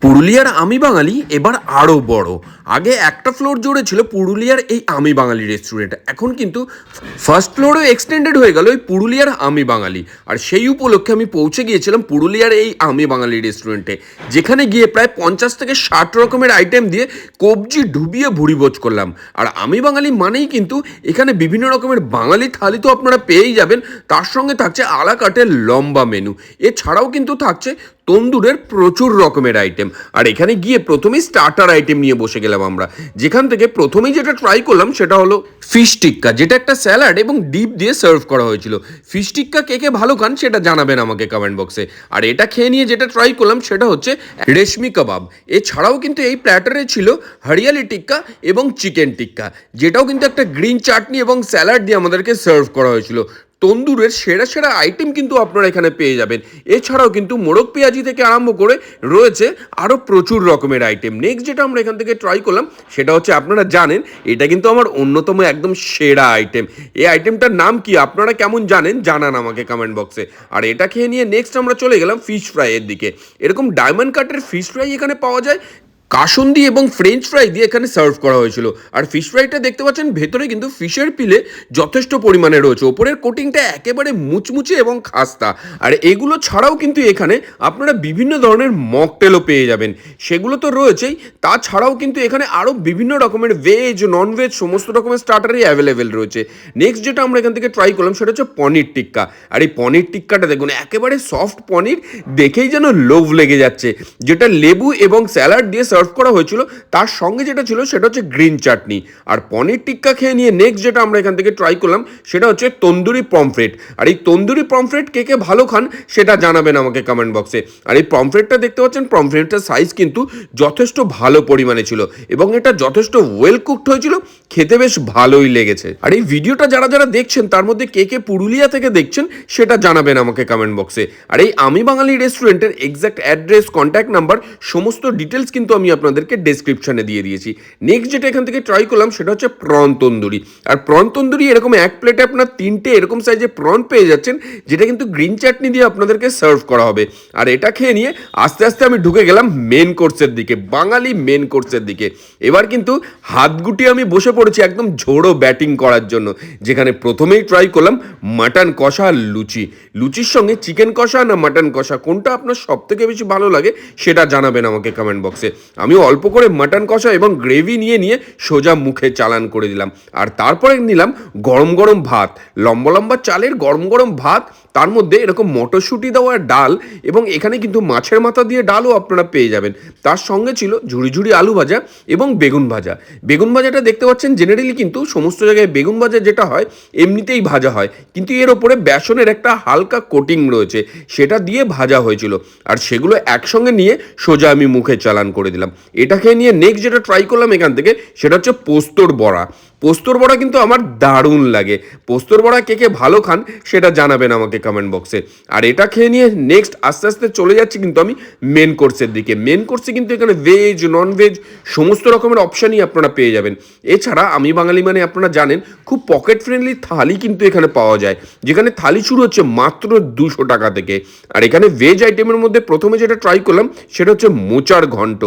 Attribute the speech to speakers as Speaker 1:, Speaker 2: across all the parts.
Speaker 1: পুরুলিয়ার আমি বাঙালি এবার আরও বড়। আগে একটা ফ্লোর জুড়ে ছিল পুরুলিয়ার এই আমি বাঙালি রেস্টুরেন্ট, এখন কিন্তু ফার্স্ট ফ্লোরেও এক্সটেন্ডেড হয়ে গেল এই পুরুলিয়ার আমি বাঙালি। আর সেই উপলক্ষে আমি পৌঁছে গিয়েছিলাম পুরুলিয়ার এই আমি বাঙালি রেস্টুরেন্টে, যেখানে গিয়ে প্রায় 50 থেকে 60 রকমের আইটেম দিয়ে কবজি ডুবিয়ে ভুড়িভোজ করলাম। আর আমি বাঙালি মানেই কিন্তু এখানে বিভিন্ন রকমের বাঙালি থালি তো আপনারা পেয়েই যাবেন, তার সঙ্গে থাকছে আলা কাটের লম্বা মেনু। এছাড়াও কিন্তু থাকছে তন্দুরের প্রচুর রকমের আইটেম। আর এখানে গিয়ে প্রথমেই স্টার্টার আইটেম নিয়ে বসে গেলাম আমরা, যেখান থেকে প্রথমেই যেটা ট্রাই করলাম সেটা হলো ফিশ টিক্কা, যেটা একটা স্যালাড এবং ডিপ দিয়ে সার্ভ করা হয়েছিল। ফিশ টিক্কা কে কে ভালো খান সেটা জানাবেন আমাকে কমেন্ট বক্সে। আর এটা খেয়ে নিয়ে যেটা ট্রাই করলাম সেটা হচ্ছে রেশমি কাবাব। এছাড়াও কিন্তু এই প্ল্যাটারে ছিল হরিয়ালি টিক্কা এবং চিকেন টিক্কা, যেটাও কিন্তু একটা গ্রিন চাটনি এবং স্যালাড দিয়ে আমাদেরকে সার্ভ করা হয়েছিল। তন্দুরের সেরা সেরা আইটেম কিন্তু আপনারা এখানে পেয়ে যাবেন। এছাড়াও কিন্তু মোরগ পেঁয়াজি থেকে আরম্ভ করে রয়েছে আরও প্রচুর রকমের আইটেম। নেক্সট যেটা আমরা এখান থেকে ট্রাই করলাম সেটা হচ্ছে, আপনারা জানেন এটা কিন্তু আমার অন্যতম একদম সেরা আইটেম। এই আইটেমটার নাম কি আপনারা কেমন জানেন জানান আমাকে কমেন্ট বক্সে। আর এটা খেয়ে নিয়ে নেক্সট আমরা চলে গেলাম ফিশ ফ্রাইয়ের দিকে। এরকম ডায়মন্ড কাটের ফিশ ফ্রাই এখানে পাওয়া যায়, কাসুন্দি এবং ফ্রেঞ্চ ফ্রাই দিয়ে এখানে সার্ভ করা হয়েছিল। আর ফিশ ফ্রাইটা দেখতে পাচ্ছেন ভেতরে কিন্তু ফিশের পিলে যথেষ্ট পরিমাণে রয়েছে, ওপরের কোটিংটা একেবারে মুচমুচে এবং খাস্তা। আর এগুলো ছাড়াও কিন্তু এখানে আপনারা বিভিন্ন ধরনের মকটেলও পেয়ে যাবেন, সেগুলো তো রয়েছেই। তাছাড়াও কিন্তু এখানে আরও বিভিন্ন রকমের ভেজ নন ভেজ সমস্ত রকমের স্টার্টারই অ্যাভেলেবেল রয়েছে। নেক্সট যেটা আমরা এখান থেকে ট্রাই করলাম সেটা হচ্ছে পনির টিক্কা। আর এই পনির টিক্কাটা দেখুন, একেবারে সফট পনির, দেখেই যেন লোভ লেগে যাচ্ছে, যেটা লেবু এবং স্যালাড দিয়ে সার্ভ করা হয়েছিল। তার সঙ্গে যেটা ছিল সেটা হচ্ছে গ্রিন চাটনি। আর পনির টিক্কা খেয়ে নিয়ে নেক্সট যেটা আমরা এখান থেকে ট্রাই করলাম সেটা হচ্ছে তন্দুরি পমফ্রেট। আর এই তন্দুরি পমফ্রেট কে কে ভালো খান সেটা জানাবেন আমাকে কমেন্ট বক্সে। আর এই পমফ্রেটটা দেখতে পাচ্ছেন, পমফ্রেটটার সাইজ কিন্তু যথেষ্ট ভালো পরিমাণে ছিল এবং এটা যথেষ্ট ওয়েল কুকড হয়েছিল, খেতে বেশ ভালোই লেগেছে। আর এই ভিডিওটা যারা যারা দেখছেন তার মধ্যে কে কে পুরুলিয়া থেকে দেখছেন সেটা জানাবেন আমাকে কমেন্ট বক্সে। আর এই আমি বাঙালি রেস্টুরেন্টের এক্সাক্ট অ্যাড্রেস, কন্ট্যাক্ট নাম্বার, সমস্ত ডিটেলস কিন্তু আমি আপনাদেরকে ডেসক্রিপশনে দিয়ে দিয়েছি। নেক্সট যেটা এখান থেকে ট্রাই করলাম সেটা হচ্ছে প্রন তন্দুরি। আর প্রন তন্দুরি এরকম এক প্লেটে আপনার 3টে এরকম সাইজে প্রন পেয়ে যাচ্ছেন, যেটা কিন্তু গ্রিন চাটনি দিয়ে আপনাদেরকে সার্ভ করা হবে। আর এটা খেয়ে নিয়ে আস্তে আস্তে আমি ঢুকে গেলাম মেন কোর্সের দিকে, বাঙালি মেন কোর্সের দিকে। এবার কিন্তু হাত গুটিয়ে আমি বসে পড়েছি একদম ঝোড়ো ব্যাটিং করার জন্য, যেখানে প্রথমেই ট্রাই করলাম মাটন কষা আর লুচি। লুচির সঙ্গে চিকেন কষা না মাটন কষা, কোনটা আপনার সব থেকে বেশি ভালো লাগে সেটা জানাবেন আমাকে কমেন্ট বক্সে। আমি অল্প করে মাটন কষা এবং গ্রেভি নিয়ে সোজা মুখে চালান করে দিলাম। আর তারপরে নিলাম গরম গরম ভাত, লম্বা লম্বা চালের গরম গরম ভাত, তার মধ্যে এরকম মটরশুঁটি দেওয়া ডাল, এবং এখানে কিন্তু মাছের মাথা দিয়ে ডালও আপনারা পেয়ে যাবেন। তার সঙ্গে ছিল ঝুড়ি ঝুড়ি আলু ভাজা এবং বেগুন ভাজা। বেগুন ভাজাটা দেখতে পাচ্ছেন জেনারেলি কিন্তু সমস্ত জায়গায় বেগুন ভাজা যেটা হয় এমনিতেই ভাজা হয়, কিন্তু এর ওপরে বেসনের একটা হালকা কোটিং রয়েছে, সেটা দিয়ে ভাজা হয়েছিল। আর সেগুলো একসঙ্গে নিয়ে সোজা আমি মুখে চালান করে দিলাম। এটা খেয়ে নিয়ে নেক্সট যেটা ট্রাই করলাম এখান থেকে সেটা হচ্ছে পোস্তর বড়া। পোস্তর বড়া কিন্তু আমার দারুণ লাগে। পোস্তর বড়া কে কে ভালো খান সেটা জানাবেন আমাকে কমেন্ট বক্সে। আর এটা খেয়ে নিয়ে নেক্সট আস্তে আস্তে চলে যাচ্ছি কিন্তু আমি মেন কোর্সের দিকে। মেন কোর্সে কিন্তু এখানে ভেজ নন ভেজ সমস্ত রকমের অপশানই আপনারা পেয়ে যাবেন। এছাড়া আমি বাঙালি মানে আপনারা জানেন খুব পকেট ফ্রেন্ডলি থালি কিন্তু এখানে পাওয়া যায়, যেখানে থালি শুরু হচ্ছে মাত্র 200 টাকা থেকে। আর এখানে ভেজ আইটেমের মধ্যে প্রথমে যেটা ট্রাই করলাম সেটা হচ্ছে মোচার ঘন্ট।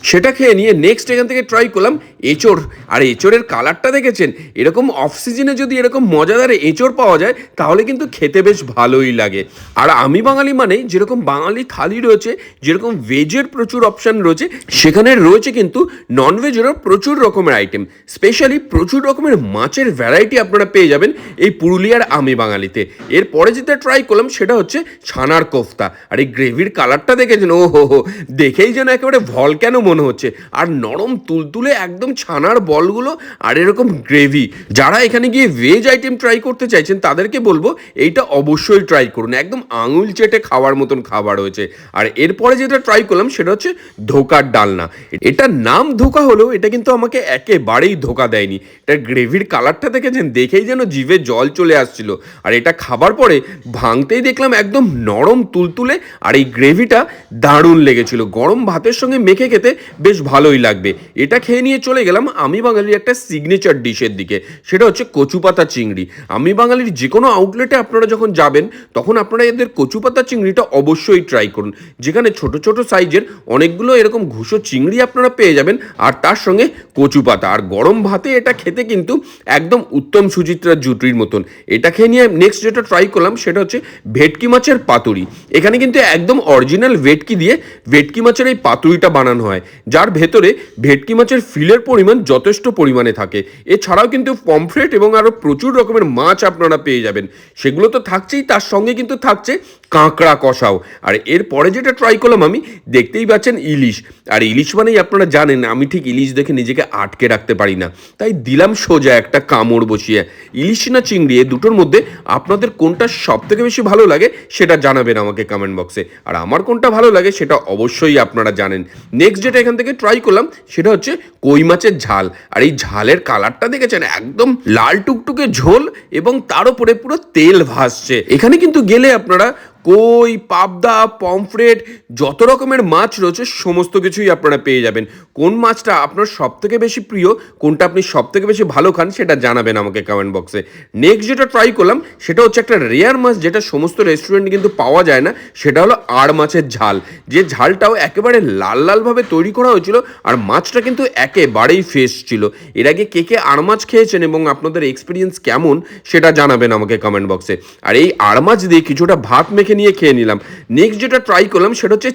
Speaker 1: সেটা খেয়ে নিয়ে নেক্সট এখান থেকে ট্রাই করলাম এঁচোড়। আর এঁচোড়ের কালারটা দেখেছেন, এরকম অফ সিজনে যদি এরকম মজাদার এঁচোড় পাওয়া যায় তাহলে কিন্তু খেতে বেশ ভালোই লাগে। আর আমি বাঙালি মানে যেরকম বাঙালি থালি রয়েছে, যেরকম ভেজের প্রচুর অপশান রয়েছে, সেখানে রয়েছে কিন্তু ননভেজেরও প্রচুর রকমের আইটেম। স্পেশালি প্রচুর রকমের মাছের ভ্যারাইটি আপনারা পেয়ে যাবেন এই পুরুলিয়ার আমি বাঙালিতে। এরপরে যেটা ট্রাই করলাম সেটা হচ্ছে ছানার কোফতা। আর এই গ্রেভির কালারটা দেখেছেন, ও হো, দেখেই যেন একেবারে ভলক্যানো মনে হচ্ছে। আর নরম তুলতুলে একদম ছানার বলগুলো, আর এরকম গ্রেভি। যারা এখানে গিয়ে ভেজ আইটেম ট্রাই করতে চাইছেন তাদেরকে বলবো এইটা অবশ্যই ট্রাই করুন, একদম আঙুল চেটে খাওয়ার মতন খাবার রয়েছে। আর এরপরে যেটা ট্রাই করলাম সেটা হচ্ছে ধোকার ডালনা। এটার নাম ধোকা হলেও এটা কিন্তু আমাকে একেবারেই ধোকা দেয়নি। এটার গ্রেভির কালারটা দেখেছেন, দেখেই যেন জিভে জল চলে আসছিল। আর এটা খাবার পরে ভাঙতেই দেখলাম একদম নরম তুলতুলে, আর এই গ্রেভিটা দারুণ লেগেছিল। গরম ভাতের সঙ্গে মেখে খেতে বেশ ভালোই লাগবে। এটা খেয়ে নিয়ে চলে গেলাম আমি বাঙালির একটা সিগনেচার ডিশের দিকে, সেটা হচ্ছে কচুপাতা চিংড়ি। আমি বাঙালির যে কোনো আউটলেটে আপনারা যখন যাবেন তখন আপনারা এদের কচুপাতা চিংড়িটা অবশ্যই ট্রাই করুন, যেখানে ছোট ছোট সাইজের অনেকগুলো এরকম ঘুষো চিংড়ি আপনারা পেয়ে যাবেন, আর তার সঙ্গে কচুপাতা আর গরম ভাতে এটা খেতে কিন্তু একদম উত্তম সুচিত্রার জুটির মতন। এটা খেয়ে নিয়ে নেক্সট যেটা ট্রাই করলাম সেটা হচ্ছে ভেটকি মাছের পাতুরি। এখানে কিন্তু একদম অরিজিনাল ভেটকি দিয়ে ভেটকি মাছের এই পাতুরিটা বানানো হয়, যার ভেতরে ভেটকি মাছের ফিলের পরিমাণ যথেষ্ট পরিমাণে থাকে। এছাড়াও কিন্তু পমফ্রেট এবং আরও প্রচুর রকমের মাছ আপনারা পেয়ে যাবেন, সেগুলো তো থাকছেই, তার সঙ্গে কিন্তু থাকছে কাঁকড়া কষাও। আর এরপরে যেটা ট্রাই করলাম আমি, দেখতেই পাচ্ছেন ইলিশ। আর ইলিশ মানেই আপনারা জানেন আমি ঠিক ইলিশ দেখে নিজেকে আটকে রাখতে পারি না, তাই দিলাম সোজা একটা কামড় বসিয়ে। ইলিশ না চিংড়ি এ দুটোর মধ্যে আপনাদের কোনটা সব থেকে বেশি ভালো লাগে সেটা জানাবেন আমাকে কমেন্ট বক্সে, আর আমার কোনটা ভালো লাগে সেটা অবশ্যই আপনারা জানেন। নেক্সট যেটা এখান থেকে ট্রাই করলাম সেটা হচ্ছে কই মাছের ঝাল। আর এই ঝালের কালারটা দেখেছেন, একদম লাল টুকটুকে ঝোল এবং তার উপরে পুরো তেল ভাসছে। এখানে কিন্তু গেলে আপনারা কই, পাবদা, পমফ্রেট, যত রকমের মাছ রয়েছে সমস্ত কিছুই আপনারা পেয়ে যাবেন। কোন মাছটা আপনার সব থেকে বেশি প্রিয়, কোনটা আপনি সব থেকে বেশি ভালো খান সেটা জানাবেন আমাকে কমেন্ট বক্সে। নেক্সট যেটা ট্রাই করলাম সেটা হচ্ছে একটা রেয়ার মাছ, যেটা সমস্ত রেস্টুরেন্টে কিন্তু পাওয়া যায় না, সেটা হলো আড় মাছের ঝাল। যে ঝালটাও একেবারে লাল লালভাবে তৈরি করা হয়েছিল, আর মাছটা কিন্তু একেবারেই ফ্রেশ ছিল। এর আগে কে কে আড় মাছ খেয়েছেন এবং আপনাদের এক্সপিরিয়েন্স কেমন সেটা জানাবেন আমাকে কমেন্ট বক্সে। আর এই আড় মাছ দিয়ে কিছুটা ভাত মেখে নিয়ে খেয়ে নিলাম। নেক্সট যেটা ট্রাই করলাম সেটা হচ্ছে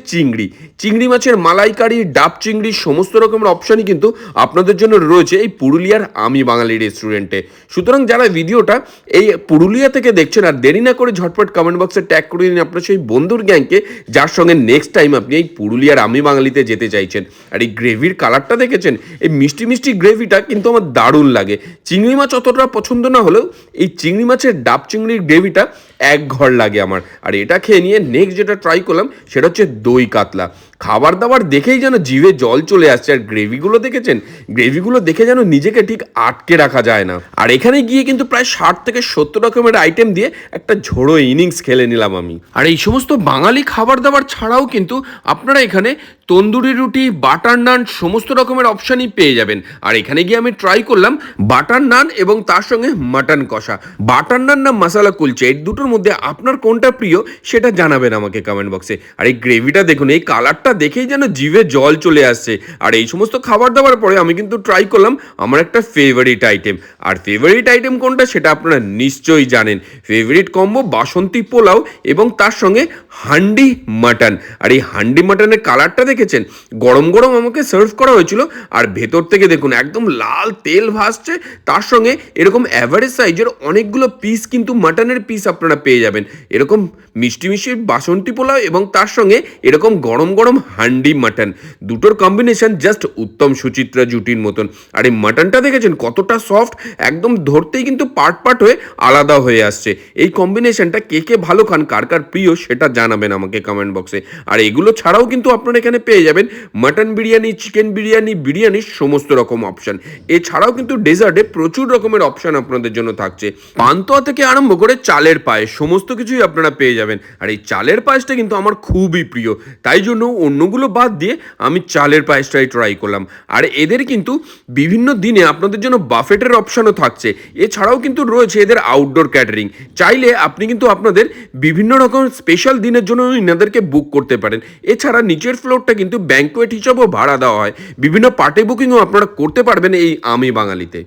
Speaker 1: চিংড়ি মাছের মালাইকারি, ডাব চিংড়ি, সমস্ত রকমের অপশানই কিন্তু আপনাদের জন্য রয়েছে এই পুরুলিয়ার আমি বাঙালি রেস্টুরেন্টে। সুতরাং যারা ভিডিওটা এই পুরুলিয়া থেকে দেখছেন, আর দেরি না করে ঝটপট কমেন্ট বক্সে ট্যাগ করে দিন আপনার সেই বন্ধুর গ্যাংকে যার সঙ্গে নেক্সট টাইম আপনি এই পুরুলিয়ার আমি বাঙালিতে যেতে চাইছেন। আর এই গ্রেভির কালারটা দেখেছেন, এই মিষ্টি মিষ্টি গ্রেভিটা কিন্তু আমার দারুণ লাগে। চিংড়ি মাছ অতটা পছন্দ না হলেও এই চিংড়ি মাছের ডাব চিংড়ির গ্রেভিটা এক ঘর লাগে আমার। আর এটা খেয়ে নিয়ে নেক্সট যেটা ট্রাই করলাম সেটা হচ্ছে দই কাতলা। খাবার দাবার দেখেই যেন জিভে জল চলে আসছে, আর গ্রেভিগুলো দেখেছেন, গ্রেভিগুলো দেখে যেন নিজেকে ঠিক আটকে রাখা যায় না। আর এখানে গিয়ে কিন্তু প্রায় 60 থেকে 70 রকমের আইটেম দিয়ে একটা ঝোড়ো ইনিংস খেলে নিলাম আমি। আর এই সমস্ত বাঙালি খাবার দাবার ছাড়াও কিন্তু আপনারা এখানে তন্দুরি রুটি, বাটার নান, সমস্ত রকমের অপশানই পেয়ে যাবেন। আর এখানে গিয়ে আমি ট্রাই করলাম বাটার নান এবং তার সঙ্গে মাটন কষা। বাটার নান না মশালা কুলচা, এই দুটোর মধ্যে আপনার কোনটা প্রিয় সেটা জানাবেন আমাকে কমেন্ট বক্সে। আর এই গ্রেভিটা দেখুন, এই কালারটা দেখেই যেন জিভে জল চলে আসছে। আর এই সমস্ত খাবার দাবার পরে আমি কিন্তু ট্রাই করলাম আমার একটা ফেভারিট আইটেম। আর ফেভারিট আইটেম কোনটা সেটা আপনারা নিশ্চয়ই জানেন। ফেভারিট কম্বো বাসন্তী পোলাও এবং তার সঙ্গে হান্ডি মাটন। আর এই হান্ডি মাটনের কালারটা দেখেছেন, গরম গরম আমাকে সার্ভ করা হয়েছিল, আর ভেতর থেকে দেখুন একদম লাল তেল ভাসছে, তার সঙ্গে এরকম অ্যাভারেজ সাইজের অনেকগুলো পিস কিন্তু মাটনের পিস আপনারা পেয়ে যাবেন। এরকম মিষ্টি মিষ্টি বাসন্তী পোলাও এবং তার সঙ্গে এরকম গরম গরম হান্ডি মাটন, দুটোর কম্বিনেশন জাস্ট উত্তম সুচিত্রা জুটির মতন। আর এই মাটনটা দেখেছেন কতটা সফট, একদম ধরতেই কিন্তু পার্ট পার্ট হয়ে আলাদা হয়ে আসছে। এই কম্বিনেশনটা কে কে ভালো খান, কার কার প্রিয় সেটা জানাবেন আমাকে কমেন্ট বক্সে। আর এগুলো ছাড়াও কিন্তু আপনারা এখানে পেয়ে যাবেন মাটন বিরিয়ানি, চিকেন বিরিয়ানি, বিরিয়ানির সমস্ত রকম অপশান। এছাড়াও কিন্তু ডেজার্টে প্রচুর রকমের অপশান আপনাদের জন্য থাকছে। পান্তুয়া থেকে আরম্ভ করে চালের পায়েস সমস্ত কিছুই আপনারা পেয়ে যাবেন। আর এই চালের পায়েসটা কিন্তু আমার খুবই প্রিয়, তাই জন্য অন্যগুলো বাদ দিয়ে আমি চালের পায়েসটাই ট্রাই করলাম। আর এদের কিন্তু বিভিন্ন দিনে আপনাদের জন্য বাফেটের অপশানও থাকছে। এছাড়াও কিন্তু রয়েছে এদের আউটডোর ক্যাটারিং। চাইলে আপনি কিন্তু আপনাদের বিভিন্ন রকম স্পেশাল দিনের জন্য এনাদেরকে বুক করতে পারেন। এছাড়া নিচের ফ্লোরটা কিন্তু ব্যাঙ্কোয়েট হিসাবেও ভাড়া দেওয়া হয়। বিভিন্ন পার্টি বুকিংও আপনারা করতে পারবেন এই আমি বাঙালিতে।